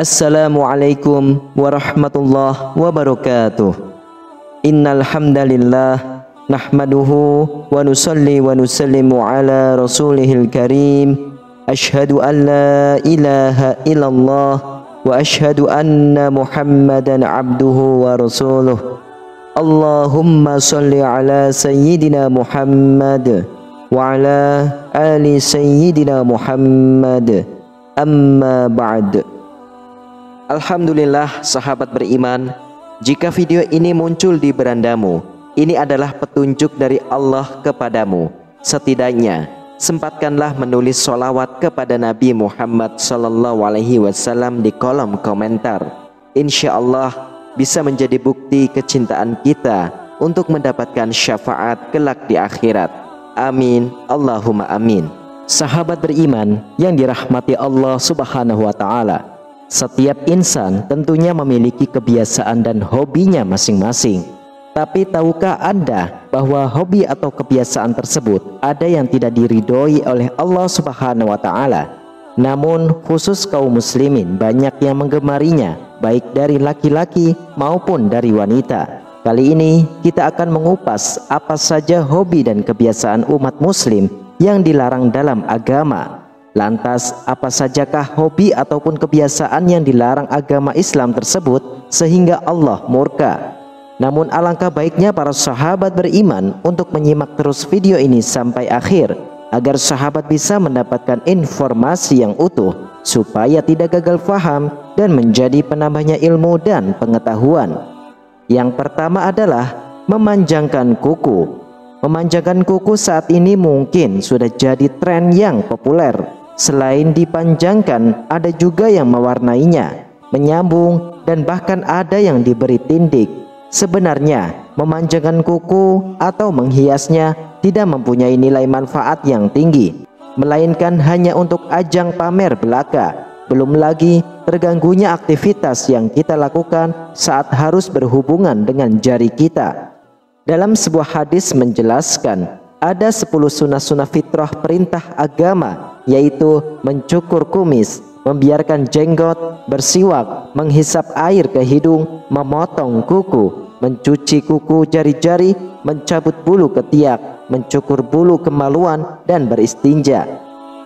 Assalamualaikum warahmatullahi wabarakatuh. Innal hamdalillah nahmaduhu wa nusalli wa nusallimu ala rasulihil karim. Asyhadu an la ilaha illallah wa asyhadu anna Muhammadan abduhu wa rasuluh. Allahumma salli ala sayyidina Muhammad wa ala ali sayyidina Muhammad. Amma ba'd. Alhamdulillah sahabat beriman, jika video ini muncul di berandamu, ini adalah petunjuk dari Allah kepadamu. Setidaknya sempatkanlah menulis sholawat kepada Nabi Muhammad SAW di kolom komentar. Insya Allah bisa menjadi bukti kecintaan kita untuk mendapatkan syafaat kelak di akhirat. Amin, Allahumma amin. Sahabat beriman yang dirahmati Allah Subhanahu wa Ta'ala, setiap insan tentunya memiliki kebiasaan dan hobinya masing-masing. Tapi tahukah Anda bahwa hobi atau kebiasaan tersebut ada yang tidak diridhoi oleh Allah Subhanahu wa Ta'ala? Namun khusus kaum muslimin banyak yang menggemarinya, baik dari laki-laki maupun dari wanita. Kali ini kita akan mengupas apa saja hobi dan kebiasaan umat muslim yang dilarang dalam agama. Lantas apa sajakah hobi ataupun kebiasaan yang dilarang agama Islam tersebut sehingga Allah murka? Namun alangkah baiknya para sahabat beriman untuk menyimak terus video ini sampai akhir, agar sahabat bisa mendapatkan informasi yang utuh, supaya tidak gagal faham dan menjadi penambahnya ilmu dan pengetahuan. Yang pertama adalah memanjangkan kuku. Memanjangkan kuku saat ini mungkin sudah jadi tren yang populer. Selain dipanjangkan, ada juga yang mewarnainya, menyambung, dan bahkan ada yang diberi tindik. Sebenarnya, memanjangkan kuku atau menghiasnya tidak mempunyai nilai manfaat yang tinggi, melainkan hanya untuk ajang pamer belaka. Belum lagi terganggunya aktivitas yang kita lakukan saat harus berhubungan dengan jari kita. Dalam sebuah hadis menjelaskan, ada 10 sunnah-sunnah fitrah perintah agama, yaitu mencukur kumis, membiarkan jenggot, bersiwak, menghisap air ke hidung, memotong kuku, mencuci kuku jari-jari, mencabut bulu ketiak, mencukur bulu kemaluan, dan beristinja.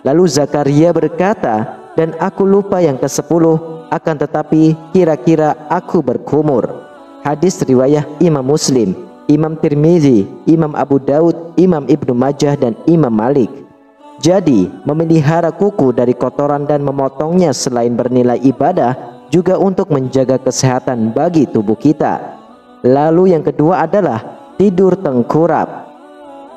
Lalu Zakaria berkata, dan aku lupa yang ke-10, akan tetapi kira-kira aku berkumur. Hadis riwayat Imam Muslim, Imam Tirmizi, Imam Abu Daud, Imam Ibnu Majah, dan Imam Malik. Jadi, memelihara kuku dari kotoran dan memotongnya selain bernilai ibadah, juga untuk menjaga kesehatan bagi tubuh kita. Lalu yang kedua adalah tidur tengkurap.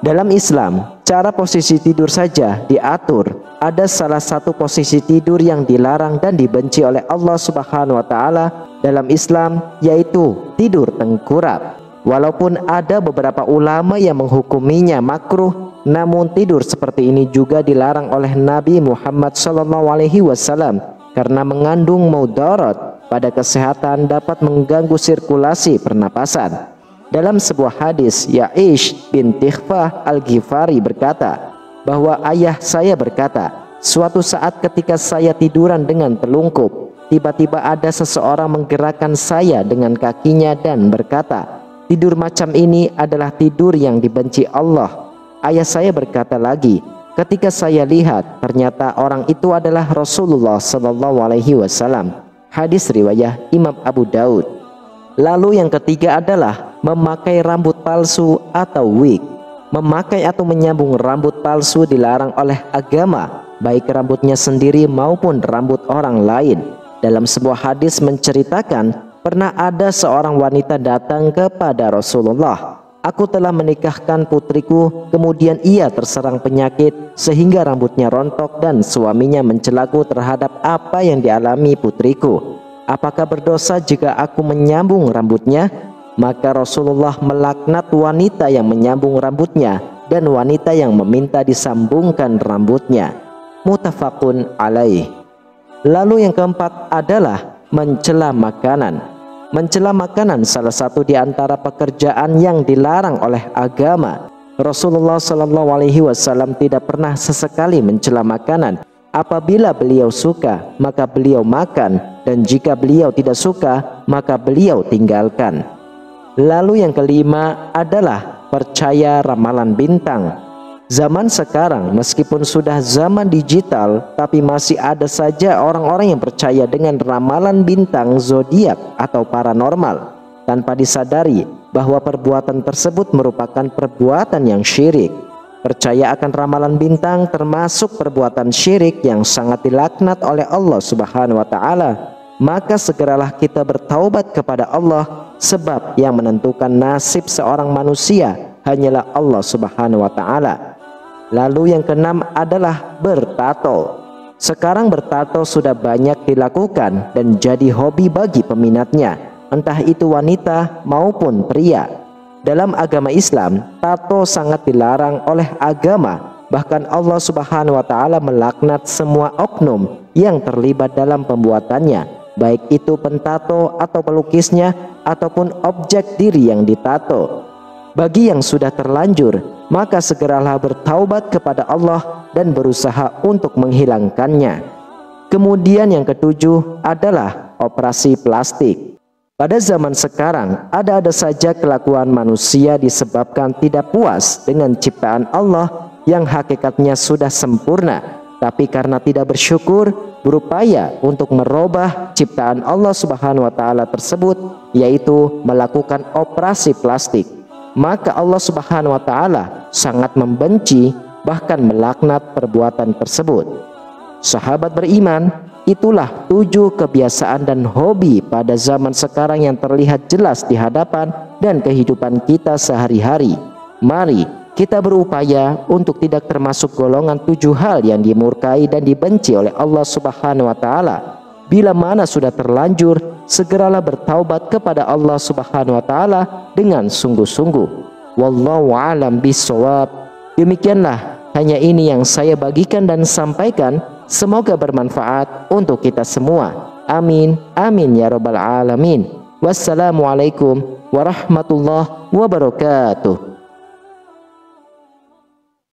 Dalam Islam, cara posisi tidur saja diatur. Ada salah satu posisi tidur yang dilarang dan dibenci oleh Allah Subhanahu wa Ta'ala dalam Islam, yaitu tidur tengkurap. Walaupun ada beberapa ulama yang menghukuminya makruh, namun tidur seperti ini juga dilarang oleh Nabi Muhammad SAW karena mengandung mudarat pada kesehatan, dapat mengganggu sirkulasi pernapasan. Dalam sebuah hadis, Ya'ish bin Tikhfah Al-Ghifari berkata bahwa ayah saya berkata, suatu saat ketika saya tiduran dengan telungkup, tiba-tiba ada seseorang menggerakkan saya dengan kakinya dan berkata, tidur macam ini adalah tidur yang dibenci Allah. Ayah saya berkata lagi, ketika saya lihat, ternyata orang itu adalah Rasulullah SAW. Hadis riwayat Imam Abu Daud. Lalu yang ketiga adalah memakai rambut palsu atau wig. Memakai atau menyambung rambut palsu dilarang oleh agama, baik rambutnya sendiri maupun rambut orang lain. Dalam sebuah hadis menceritakan, pernah ada seorang wanita datang kepada Rasulullah. Aku telah menikahkan putriku, kemudian ia terserang penyakit sehingga rambutnya rontok dan suaminya mencelaku terhadap apa yang dialami putriku. Apakah berdosa jika aku menyambung rambutnya? Maka Rasulullah melaknat wanita yang menyambung rambutnya dan wanita yang meminta disambungkan rambutnya. Muttafaqun alaih. Lalu yang keempat adalah mencela makanan. Mencela makanan salah satu di antara pekerjaan yang dilarang oleh agama. Rasulullah SAW tidak pernah sesekali mencela makanan. Apabila beliau suka, maka beliau makan, dan jika beliau tidak suka, maka beliau tinggalkan. Lalu yang kelima adalah percaya ramalan bintang. Zaman sekarang meskipun sudah zaman digital, tapi masih ada saja orang-orang yang percaya dengan ramalan bintang, zodiak atau paranormal tanpa disadari bahwa perbuatan tersebut merupakan perbuatan yang syirik. Percaya akan ramalan bintang termasuk perbuatan syirik yang sangat dilaknat oleh Allah Subhanahu wa taala. Maka segeralah kita bertaubat kepada Allah, sebab yang menentukan nasib seorang manusia hanyalah Allah Subhanahu wa taala. Lalu yang keenam adalah bertato. Sekarang bertato sudah banyak dilakukan dan jadi hobi bagi peminatnya, entah itu wanita maupun pria. Dalam agama Islam, tato sangat dilarang oleh agama. Bahkan Allah Subhanahu wa taala melaknat semua oknum yang terlibat dalam pembuatannya, baik itu pentato atau pelukisnya ataupun objek diri yang ditato. Bagi yang sudah terlanjur, maka segeralah bertaubat kepada Allah dan berusaha untuk menghilangkannya. Kemudian yang ketujuh adalah operasi plastik. Pada zaman sekarang, ada-ada saja kelakuan manusia disebabkan tidak puas dengan ciptaan Allah yang hakikatnya sudah sempurna, tapi karena tidak bersyukur, berupaya untuk merubah ciptaan Allah Subhanahu wa taala tersebut, yaitu melakukan operasi plastik. Maka Allah Subhanahu wa taala sangat membenci, bahkan melaknat perbuatan tersebut. Sahabat beriman, itulah 7 kebiasaan dan hobi pada zaman sekarang yang terlihat jelas di hadapan dan kehidupan kita sehari-hari. Mari kita berupaya untuk tidak termasuk golongan 7 hal yang dimurkai dan dibenci oleh Allah Subhanahu wa taala. Bila mana sudah terlanjur, segeralah bertaubat kepada Allah Subhanahu wa taala dengan sungguh-sungguh. Wallahu a'lam bishawab. Demikianlah hanya ini yang saya bagikan dan sampaikan. Semoga bermanfaat untuk kita semua. Amin. Amin ya rabbal alamin. Wassalamualaikum warahmatullahi wabarakatuh.